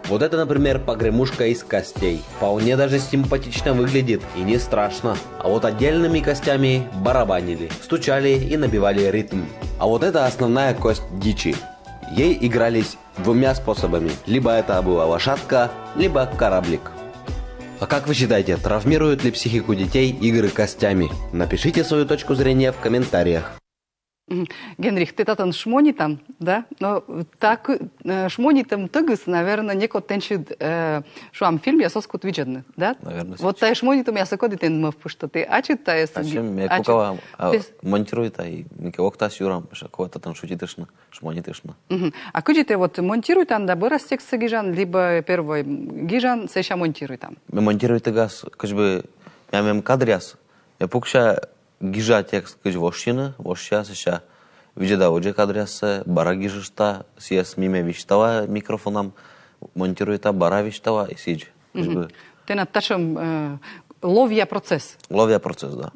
Вот это, например, погремушка из костей. Вполне даже симпатично выглядит и не страшно. А вот отдельными костями барабанили, стучали и набивали ритм. А вот это основная кость дичи. Ей игрались двумя способами. Либо это была лошадка, либо кораблик. А как вы считаете, травмируют ли психику детей игры костями? Напишите свою точку зрения в комментариях. Генрих, ты татан шмони там, да? Но так шмони там тыгыс, наверное, неко тенчид шуам фильм я соскут виджедны, да? Наверное. Вот тай шмони там я сокоди тен мов пушта ты ачит тай А чем я кукава монтирует и мике окта сюрам, шакова татан шутитышна, шмонитышна. А куди ты вот монтируй там, да, бырас текст гижан, либо первый гижан, сэша монтируй там. Me монтирует газ, кажбы я мем кадряс. Я пукша гижа текст каж вошина, вошя сэша. Видя да, оже кадряса, бара гижышта, сияс миме виштава микрофоном, монтирует бара виштава и сидж. Ты над ташем ловья процесс. Ловя процесс, да.